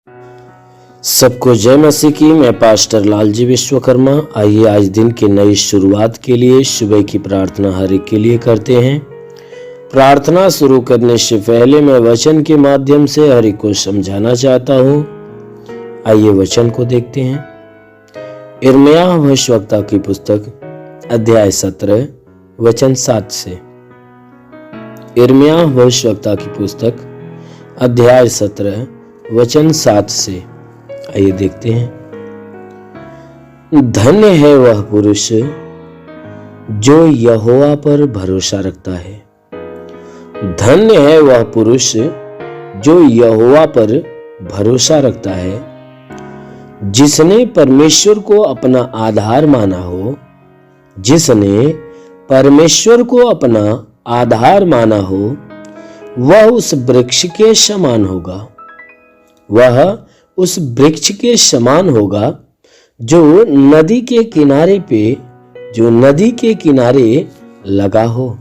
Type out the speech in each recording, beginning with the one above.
सबको जय मसीह की। मैं पास्टर लालजी विश्वकर्मा। आइए आज दिन की नई शुरुआत के लिए सुबह की प्रार्थना हर एक के लिए करते हैं। प्रार्थना शुरू करने से पहले मैं वचन के माध्यम से हर एक को समझाना चाहता हूँ। आइए वचन को देखते हैं। यिर्मयाह भविष्यवक्ता की पुस्तक अध्याय 17 वचन 7 से। यिर्मयाह भविष्यवक्ता की पुस्तक अध्याय 17 वचन 7 से। आइए देखते हैं। धन्य है वह पुरुष जो यहोवा पर भरोसा रखता है। धन्य है वह पुरुष जो यहोवा पर भरोसा रखता है, जिसने परमेश्वर को अपना आधार माना हो। जिसने परमेश्वर को अपना आधार माना हो वह उस वृक्ष के समान होगा। वह उस वृक्ष के समान होगा जो नदी के किनारे लगा हो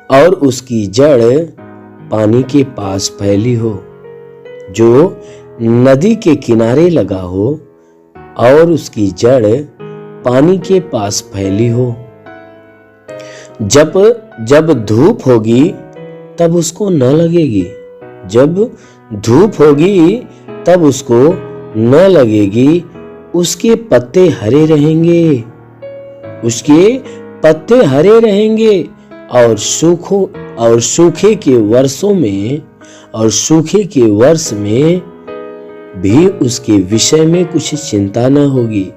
और उसकी जड़ पानी के पास फैली हो। जो नदी के किनारे लगा हो और उसकी जड़ पानी के पास फैली हो। जब धूप होगी तब उसको न लगेगी। जब धूप होगी तब उसको न लगेगी। उसके पत्ते हरे रहेंगे। उसके पत्ते हरे रहेंगे और सूखे के वर्ष में भी उसके विषय में कुछ चिंता न होगी।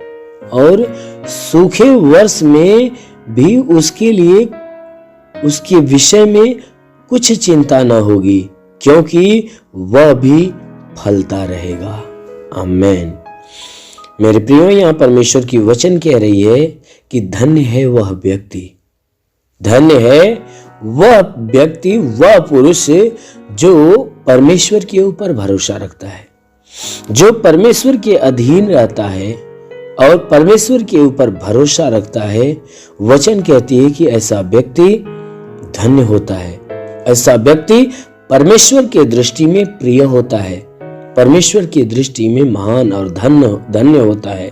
और सूखे वर्ष में भी उसके विषय में कुछ चिंता न होगी, क्योंकि वह भी फलता रहेगा। आमेन। मेरे प्रियो, यहाँ परमेश्वर की वचन कह रही है कि धन्य है वह व्यक्ति, धन्य है वह व्यक्ति, वह पुरुष जो परमेश्वर के ऊपर भरोसा रखता है, जो परमेश्वर के अधीन रहता है और परमेश्वर के ऊपर भरोसा रखता है। वचन कहती है कि ऐसा व्यक्ति धन्य होता है। ऐसा व्यक्ति परमेश्वर के दृष्टि में प्रिय होता है, परमेश्वर की दृष्टि में महान और धन्य होता है।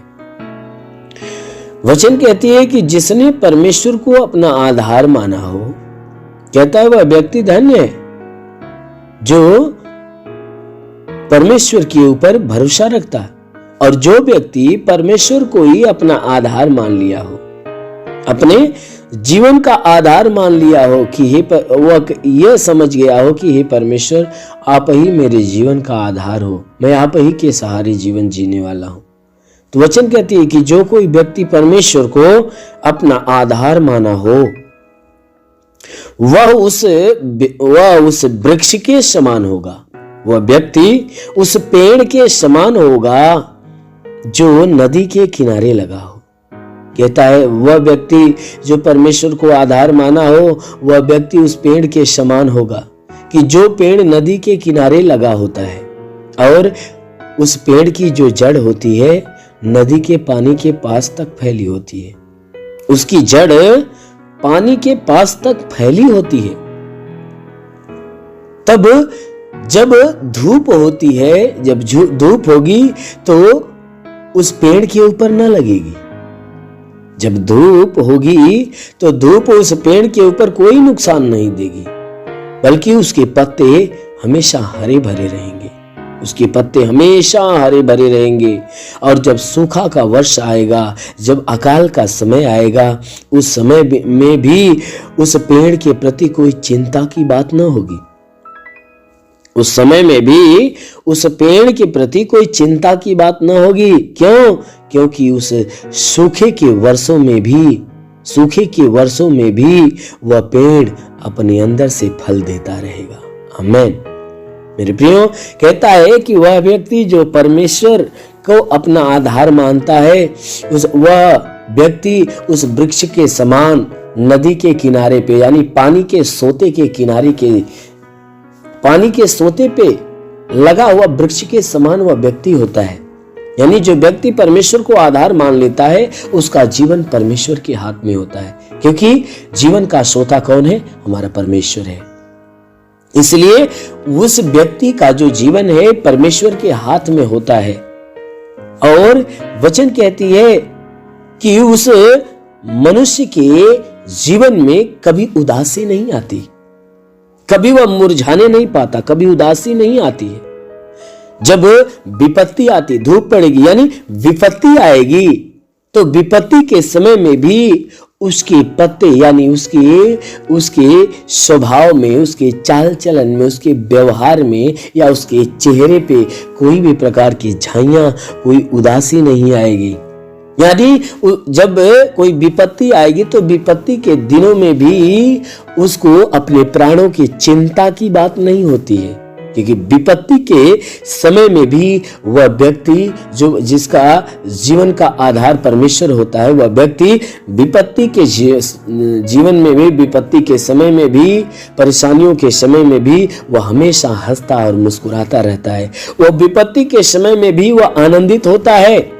वचन कहती है कि जिसने परमेश्वर को अपना आधार माना हो, कहता है वह व्यक्ति धन्य है जो परमेश्वर के ऊपर भरोसा रखता है। और जो व्यक्ति परमेश्वर को ही अपना आधार मान लिया हो, अपने जीवन का आधार मान लिया हो कि वह यह समझ गया हो कि हे परमेश्वर, आप ही मेरे जीवन का आधार हो, मैं आप ही के सहारे जीवन जीने वाला हूं। तो वचन कहती है कि जो कोई व्यक्ति परमेश्वर को अपना आधार माना हो वह उस वृक्ष के समान होगा। वह व्यक्ति उस पेड़ के समान होगा जो नदी के किनारे लगा हो। कहता है वह व्यक्ति जो परमेश्वर को आधार माना हो, वह व्यक्ति उस पेड़ के समान होगा कि जो पेड़ नदी के किनारे लगा होता है और उस पेड़ की जो जड़ होती है नदी के पानी के पास तक फैली होती है। उसकी जड़ पानी के पास तक फैली होती है। तब जब धूप होती है, जब धूप होगी तो उस पेड़ के ऊपर न लगेगी। जब धूप होगी तो धूप उस पेड़ के ऊपर कोई नुकसान नहीं देगी, बल्कि उसके पत्ते हमेशा हरे भरे रहेंगे। उसके पत्ते हमेशा हरे भरे रहेंगे। और जब सूखा का वर्ष आएगा, जब अकाल का समय आएगा, उस समय में भी उस पेड़ के प्रति कोई चिंता की बात न होगी। उस समय में भी उस पेड़ के प्रति कोई चिंता की बात न होगी। क्यों? क्योंकि उस सूखे के वर्षों में भी वह पेड़ अपने अंदर से फल देता रहेगा। आमीन। मेरे प्रियो, कहता है कि वह व्यक्ति जो परमेश्वर को अपना आधार मानता है, वह व्यक्ति उस वृक्ष के समान नदी के किनारे पे, यानी पानी के सोते पे लगा हुआ वृक्ष के समान वह व्यक्ति होता है। यानी जो व्यक्ति परमेश्वर को आधार मान लेता है उसका जीवन परमेश्वर के हाथ में होता है, क्योंकि जीवन का सोता कौन है? हमारा परमेश्वर है। इसलिए उस व्यक्ति का जो जीवन है परमेश्वर के हाथ में होता है। और वचन कहती है कि उस मनुष्य के जीवन में कभी उदासी नहीं आती, कभी वह मुरझाने नहीं पाता, कभी उदासी नहीं आती है। जब विपत्ति आती, धूप पड़ेगी यानी विपत्ति आएगी, तो विपत्ति के समय में भी उसके पत्ते यानी उसके स्वभाव में, उसके चाल चलन में, उसके व्यवहार में या उसके चेहरे पे कोई भी प्रकार की झाइयां, कोई उदासी नहीं आएगी। यानी जब कोई विपत्ति आएगी तो विपत्ति के दिनों में भी उसको अपने प्राणों की चिंता की बात नहीं होती है, क्योंकि विपत्ति के समय में भी वह व्यक्ति जिसका जीवन का आधार परमेश्वर होता है, वह व्यक्ति विपत्ति के जीवन में भी, विपत्ति के समय में भी, परेशानियों के समय में भी वह हमेशा हंसता और मुस्कुराता रहता है। वह विपत्ति के समय में भी वह आनंदित होता है।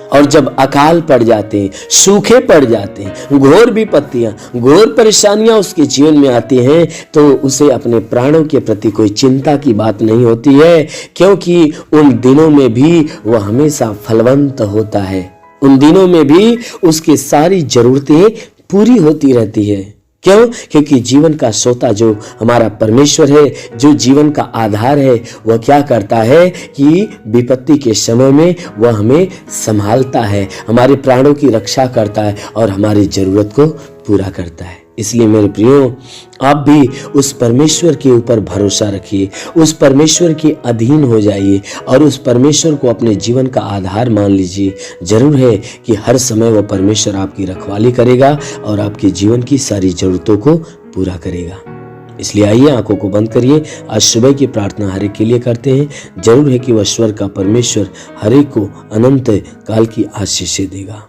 और जब अकाल पड़ जाते हैं, सूखे पड़ जाते हैं, घोर विपत्तियां, घोर परेशानियां उसके जीवन में आती हैं, तो उसे अपने प्राणों के प्रति कोई चिंता की बात नहीं होती है, क्योंकि उन दिनों में भी वह हमेशा फलवंत होता है। उन दिनों में भी उसकी सारी जरूरतें पूरी होती रहती है। क्यों? क्योंकि जीवन का सोता जो हमारा परमेश्वर है, जो जीवन का आधार है, वह क्या करता है कि विपत्ति के समय में वह हमें संभालता है, हमारे प्राणों की रक्षा करता है और हमारी जरूरत को पूरा करता है। इसलिए मेरे प्रियो, आप भी उस परमेश्वर के ऊपर भरोसा रखिए, उस परमेश्वर के अधीन हो जाइए और उस परमेश्वर को अपने जीवन का आधार मान लीजिए। जरूर है कि हर समय वह परमेश्वर आपकी रखवाली करेगा और आपके जीवन की सारी जरूरतों को पूरा करेगा। इसलिए आइए आंखों को बंद करिए। आज सुबह की प्रार्थना हर एक के लिए करते हैं। जरूर है कि वह स्वर्ग का परमेश्वर हर एक को अनंत काल की आशीष देगा।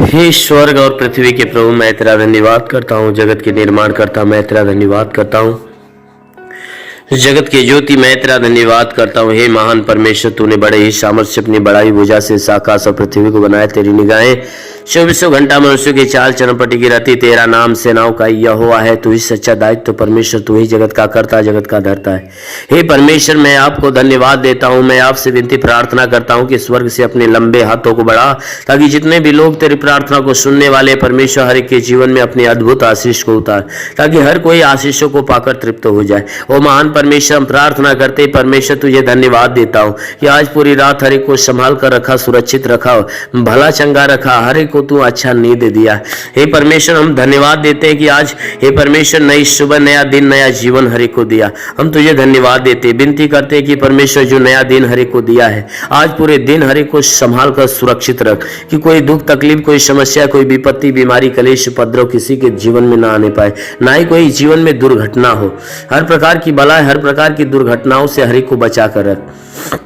हे स्वर्ग और पृथ्वी के प्रभु, मैं तेरा धन्यवाद करता हूँ। जगत के निर्माण करता मैं तेरा धन्यवाद करता हूँ। जगत के ज्योति मैं तेरा धन्यवाद करता हूँ। हे महान परमेश्वर, तूने बड़े ही सामर्थ्य अपनी बड़ाई भुजा से आकाश और पृथ्वी को बनाया। तेरी निगाहें 24 घंटा मनुष्य की चाल चरपटी की रहती। तेरा नाम सेनाओं का यहोवा है। तू ही सच्चा दायित्व परमेश्वर, तू ही जगत का करता, जगत का धरता है। हे परमेश्वर, मैं आपको धन्यवाद देता हूँ। मैं आपसे विनती प्रार्थना करता हूँ कि स्वर्ग से अपने लंबे हाथों को बढ़ा, ताकि जितने भी लोग तेरी प्रार्थना को सुनने वाले परमेश्वर, हर एक के जीवन में अपनी अद्भुत आशीष को उतार, ताकि हर कोई आशीषों को पाकर तृप्त हो जाए। ओ महान परमेश्वर, हम प्रार्थना करते परमेश्वर तुझे धन्यवाद देता हूँ कि आज पूरी रात हर एक को संभाल कर रखा, सुरक्षित रखा, भला चंगा रखा, हर एक को तू अच्छा नींद दिया। हे परमेश्वर, हम धन्यवाद देते हैं कि आज हे परमेश्वर नई सुबह, नया दिन, नया जीवन हर एक को दिया। हम तुझे धन्यवाद देते, विनती करते हैं कि परमेश्वर जो नया दिन हर एक को दिया है, आज पूरे दिन हर एक को संभाल कर सुरक्षित रख, कि कोई दुख तकलीफ, कोई समस्या, कोई विपत्ति, बीमारी, कलेश, उपद्रव किसी के जीवन में ना आने पाए, ना ही कोई जीवन में दुर्घटना हो। हर प्रकार की बलाएं, हर प्रकार की दुर्घटनाओं से हर एक को बचा कर रख।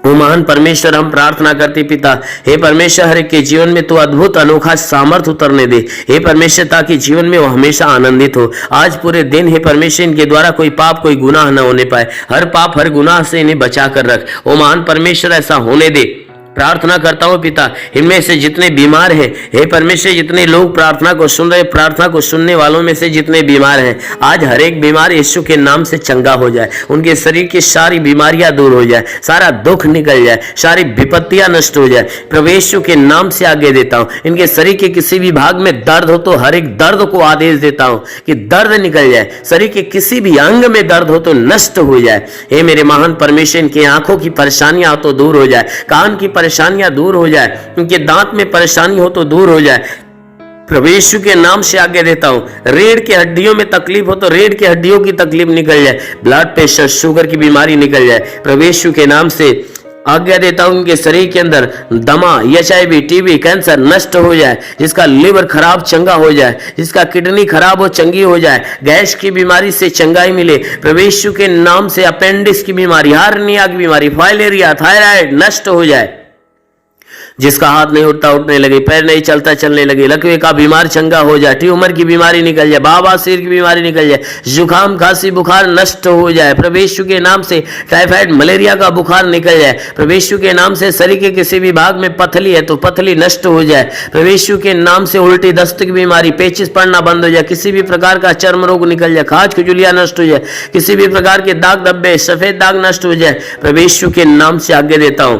ओ महान परमेश्वर, हम प्रार्थना करते पिता, हे परमेश्वर, हर एक के जीवन में तू अद्भुत अनोखा सामर्थ उतरने दे। हे परमेश्वर, ताकि जीवन में वो हमेशा आनंदित हो। आज पूरे दिन हे परमेश्वर, इनके द्वारा कोई पाप, कोई गुनाह न होने पाए। हर पाप, हर गुनाह से इन्हें बचा कर रख। ओ महान परमेश्वर, ऐसा होने दे। प्रार्थना करता हूँ पिता, इनमें से जितने बीमार हैं, हे परमेश्वर, जितने लोग प्रार्थना को सुन रहे, प्रार्थना को सुनने वालों में से जितने बीमार हैं, आज हर एक बीमार यीशु के नाम से चंगा हो जाए। उनके शरीर की सारी बीमारियां दूर हो जाए, सारा दुख निकल जाए, सारी विपत्तियां नष्ट हो जाए। प्रभु यीशु के नाम से आगे देता हूँ। इनके शरीर के किसी भी भाग में दर्द हो तो हर एक दर्द को आदेश देता हूँ कि दर्द निकल जाए। शरीर के किसी भी अंग में दर्द हो तो नष्ट हो जाए। हे मेरे महान परमेश्वर, इनकी आंखों की परेशानियां तो दूर हो जाए, कान की परेशानियां दूर हो जाए, उनके दांत में परेशानी हो तो दूर हो जाए। प्रभु यीशु के नाम से आगे देता हूं। रीढ़ की हड्डियों में तकलीफ हो तो रीढ़ की हड्डियों की तकलीफ निकल जाए, ब्लड प्रेशर, शुगर की बीमारी निकल जाए। प्रभु यीशु के नाम से आज्ञा देता हूं, उनके शरीर के अंदर दमा, HIV, TB, कैंसर नष्ट हो जाए। जिसका लिवर खराब चंगा हो जाए, जिसका किडनी खराब हो चंगी हो जाए, गैस की बीमारी से चंगाई मिले। प्रभु यीशु के नाम से अपेंडिक्स की बीमारी, हार्निया की बीमारी, फाइलेरिया, थायराइड नष्ट हो जाए। जिसका हाथ नहीं उठता उठने लगे, पैर नहीं चलता चलने लगे, लकवे का बीमार चंगा हो जाए, ट्यूमर की बीमारी निकल जाए, बवासीर की बीमारी निकल जाए, जुकाम खांसी बुखार नष्ट हो जाए प्रभु यीशु के नाम से, टाइफाइड मलेरिया का बुखार निकल जाए प्रभु यीशु के नाम से, शरीर के किसी भी भाग में पथली है तो पथली नष्ट हो जाए प्रभु यीशु के नाम से, उल्टी दस्त की बीमारी, पेचिस पड़ना बंद हो जाए, किसी भी प्रकार का चर्म रोग निकल जाए, खाज खुजलियां नष्ट हो जाए, किसी भी प्रकार के दाग धब्बे सफेद दाग नष्ट हो जाए प्रभु यीशु के नाम से आज्ञा देता हूं।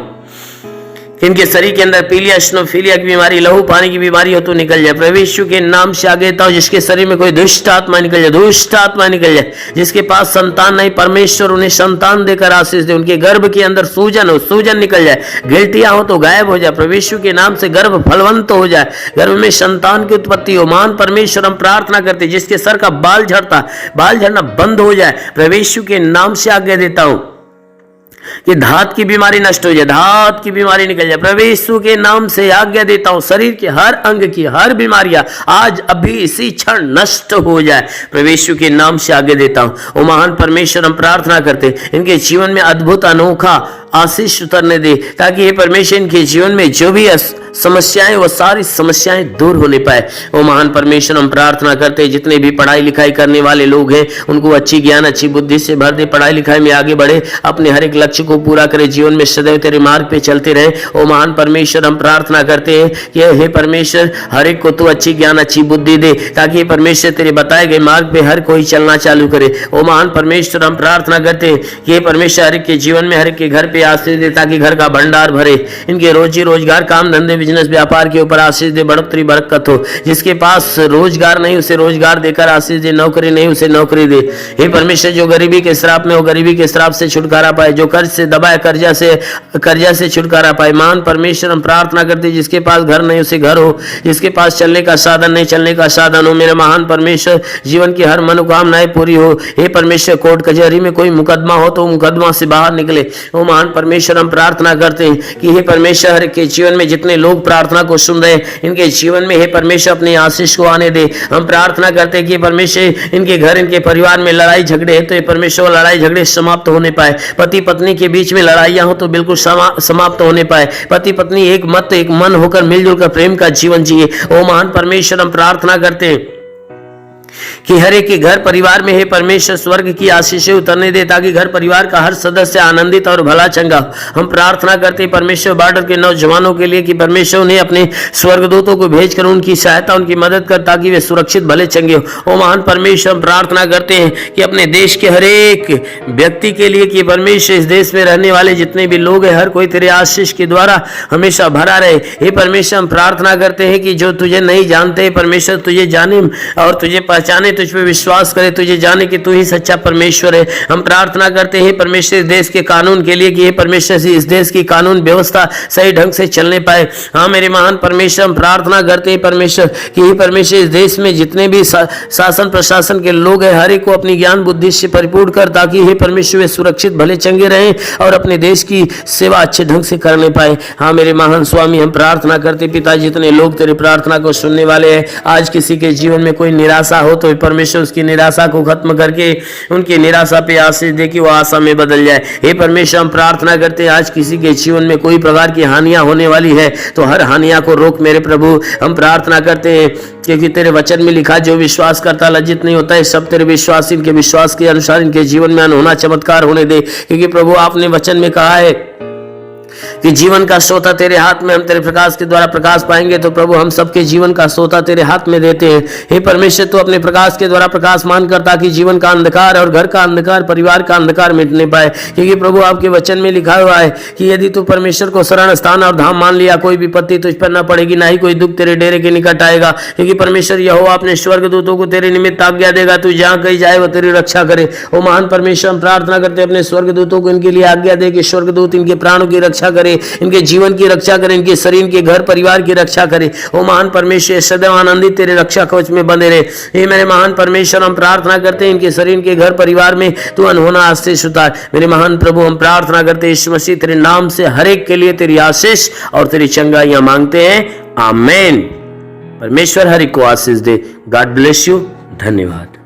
इनके शरीर के अंदर पीलिया स्नोफीलिया की बीमारी, लहू पानी की बीमारी हो तो निकल जाए प्रभु यीशु के नाम से आगे देता हूं। जिसके शरीर में कोई दुष्ट आत्मा निकल जाए, दुष्ट आत्मा निकल जाए, जिसके पास संतान नहीं परमेश्वर उन्हें संतान देकर आशीष दे, उनके गर्भ के अंदर सूजन हो, सूजन निकल जाए, गिल्टियां हो तो गायब हो जाए प्रभु यीशु के नाम से, गर्भ फलवंत हो जाए, गर्भ में संतान की उत्पत्ति हो। मान परमेश्वर हम प्रार्थना करते, जिसके सर का बाल झड़ता, बाल झड़ना बंद हो जाए प्रभु यीशु के नाम से आज्ञा देता हूं कि धात की बीमारी नष्ट हो जाए, धात की बीमारी निकल जाए प्रभु यीशु के नाम से आज्ञा देता हूं। शरीर के हर अंग की हर बीमारियां आज अभी इसी क्षण नष्ट हो जाए प्रभु यीशु के नाम से आज्ञा देता हूं। ओ महान परमेश्वर हम प्रार्थना करते, इनके जीवन में अद्भुत अनोखा आशीष उतरने दे, ताकि ये परमेश्वर इनके जीवन में जो भी समस्याएं वो सारी समस्याएं दूर होने पाए। ओ महान परमेश्वर हम प्रार्थना करते, जितने भी पढ़ाई लिखाई करने वाले लोग हैं उनको अच्छी ज्ञान अच्छी बुद्धि से भर दे, पढ़ाई लिखाई में आगे बढ़े, अपने हर एक लक्ष्य को पूरा करे, जीवन में सदैव तेरे मार्ग पे चलते रहे। ओ महान परमेश्वर हम प्रार्थना करते हैं कि हे परमेश्वर हर एक को तू अच्छी ज्ञान अच्छी बुद्धि दे, ताकि परमेश्वर तेरे बताए गए मार्ग पे हर कोई चलना चालू करे। ओ महान परमेश्वर हम प्रार्थना करते हैं कि परमेश्वर हर एक के जीवन में हर एक के घर पे आशीष दे, ताकि घर का भंडार भरे, इनके रोजी रोजगार काम धंधे बिजनेस व्यापार के ऊपर आशीष दे, बढ़ोतरी बरकत हो। जिसके पास रोजगार नहीं उसे रोजगार देकर आशीष दे, नौकरी नहीं उसे नौकरी दे। हे परमेश्वर जो गरीबी के श्राप में हो गरीबी के श्राप से छुटकारा पाए, जो कर्ज से दबाए कर्जा से छुटकारा पाए। मान परमेश्वर हम प्रार्थना करते, जिसके पास घर नहीं उसे घर हो, जिसके पास चलने का साधन नहीं चलने का साधन हो। मेरे महान परमेश्वर जीवन की हर मनोकामनाएं पूरी हो। हे परमेश्वर कोर्ट कचहरी में कोई मुकदमा हो तो मुकदमा से बाहर निकले। ओ महान परमेश्वर हम प्रार्थना करते हैं कि हे परमेश्वर के जीवन में जितने लोग प्रार्थना को सुन रहे इनके जीवन में हे परमेश्वर अपने आशीष को आने दे। हम प्रार्थना करते हैं कि परमेश्वर इनके घर इनके परिवार में लड़ाई झगड़े है तो ये परमेश्वर लड़ाई झगड़े समाप्त होने पाए। पति पत्नी के बीच में लड़ाइयां हो तो बिल्कुल समाप्त होने पाए। पति पत्नी एक मत एक मन होकर मिलजुल कर प्रेम का जीवन जिए। ओ महान परमेश्वर हम प्रार्थना करते हैं कि हर एक के घर परिवार में हे परमेश्वर स्वर्ग की आशीषें उतरने दे, ताकि घर परिवार का हर सदस्य आनंदित और भला चंगा। हम प्रार्थना करते हैं परमेश्वर बॉर्डर के नौजवानों के लिए कि परमेश्वर उन्हें अपने स्वर्गदूतों को भेजकर उनकी सहायता उनकी मदद कर, ताकि वे सुरक्षित भले चंगे हो। ओ महान परमेश्वर हम प्रार्थना करते हैं कि अपने देश के हर एक व्यक्ति के लिए कि परमेश्वर इस देश में रहने वाले जितने भी लोग हैं हर कोई तेरे आशीष के द्वारा हमेशा भरा रहे। हे परमेश्वर हम प्रार्थना करते हैं कि जो तुझे नहीं जानते परमेश्वर तुझे जाने और तुझे पहचाने, तुझ पे विश्वास करे, तुझे जाने कि तू ही सच्चा परमेश्वर है। हम प्रार्थना करते हैं परमेश्वर इस देश के कानून के लिए कि हे परमेश्वर से इस देश की कानून व्यवस्था सही ढंग से चलने पाए। हाँ मेरे महान परमेश्वर हम प्रार्थना करते हैं परमेश्वर कि हे परमेश्वर इस देश में जितने भी शासन प्रशासन के लोग हैं हर एक को अपनी ज्ञान बुद्धि से परिपूर्ण कर, ताकि हे परमेश्वर वे सुरक्षित भले चंगे रहें और अपने देश की सेवा अच्छे ढंग से करने पाए। हाँ मेरे महान स्वामी हम प्रार्थना करते पिता जितने लोग तेरी प्रार्थना को सुनने वाले हैं, आज किसी के जीवन में कोई निराशा हो तो परमेश्वर उसकी निराशा को खत्म करके उनकी निराशा पे आशीष दे कि वो आशा में बदल जाए। हे परमेश्वर हम प्रार्थना करते हैं आज किसी के जीवन में कोई प्रकार की हानियां होने वाली है तो हर हानियां को रोक मेरे प्रभु। हम प्रार्थना करते हैं क्योंकि तेरे वचन में लिखा जो विश्वास करता लज्जित नहीं होता है। सब तेरे विश्वास इनके विश्वास के अनुसार इनके जीवन में अनहोना चमत्कार होने दे, क्योंकि प्रभु आपने वचन में कहा है कि जीवन का सोता तेरे हाथ में, हम तेरे प्रकाश के द्वारा प्रकाश पाएंगे। तो प्रभु हम सबके जीवन का सोता तेरे हाथ में देते हैं। हे परमेश्वर तू अपने प्रकाश के द्वारा प्रकाशमान कर, ताकि जीवन का अंधकार और घर का अंधकार परिवार का अंधकार मिटने पाए। क्योंकि प्रभु आपके वचन में लिखा हुआ है कि यदि तू परमेश्वर को शरण स्थान और धाम मान लिया कोई विपत्ति तुझ पर न पड़ेगी, ना ही कोई दुख तेरे डेरे के निकट आएगा। क्योंकि परमेश्वर यहोवा अपने स्वर्गदूतों को तेरे निमित्त आज्ञा देगा, तू जहाँ कहीं जाए वो तेरी रक्षा करे। ओ महान परमेश्वर हम प्रार्थना करते अपने स्वर्गदूतों को इनके लिए आज्ञा दे कि स्वर्गदूत इनके प्राणों की रक्षा करे, इनके जीवन की रक्षा करे, इनके शरीर के घर परिवार की रक्षा करे। ओ महान परमेश्वर सदैव आनंदित तेरे रक्षा कवच में बंधे रहे। हे मेरे महान परमेश्वर हम प्रार्थना करते हैं इनके शरीर के घर परिवार में तू अनहोना आशीष उतार। मेरे महान प्रभु हम प्रार्थना करते हैं यीशु मसीह तेरे नाम से हर एक के लिए तेरी आशीष और तेरी चंगाइयां मांगते हैं, आमीन। परमेश्वर हर एक को आशीष दे। God bless you. धन्यवाद।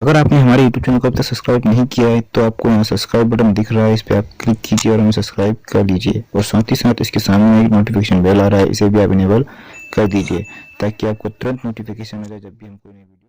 अगर आपने हमारे YouTube चैनल को अब तक सब्सक्राइब नहीं किया है तो आपको यहाँ सब्सक्राइब बटन दिख रहा है, इस पर आप क्लिक कीजिए और हमें सब्सक्राइब कर लीजिए। और साथ ही साथ इसके सामने एक नोटिफिकेशन बेल आ रहा है, इसे भी आप इनेबल कर दीजिए ताकि आपको तुरंत नोटिफिकेशन मिले जब भी हम कोई नई वीडियो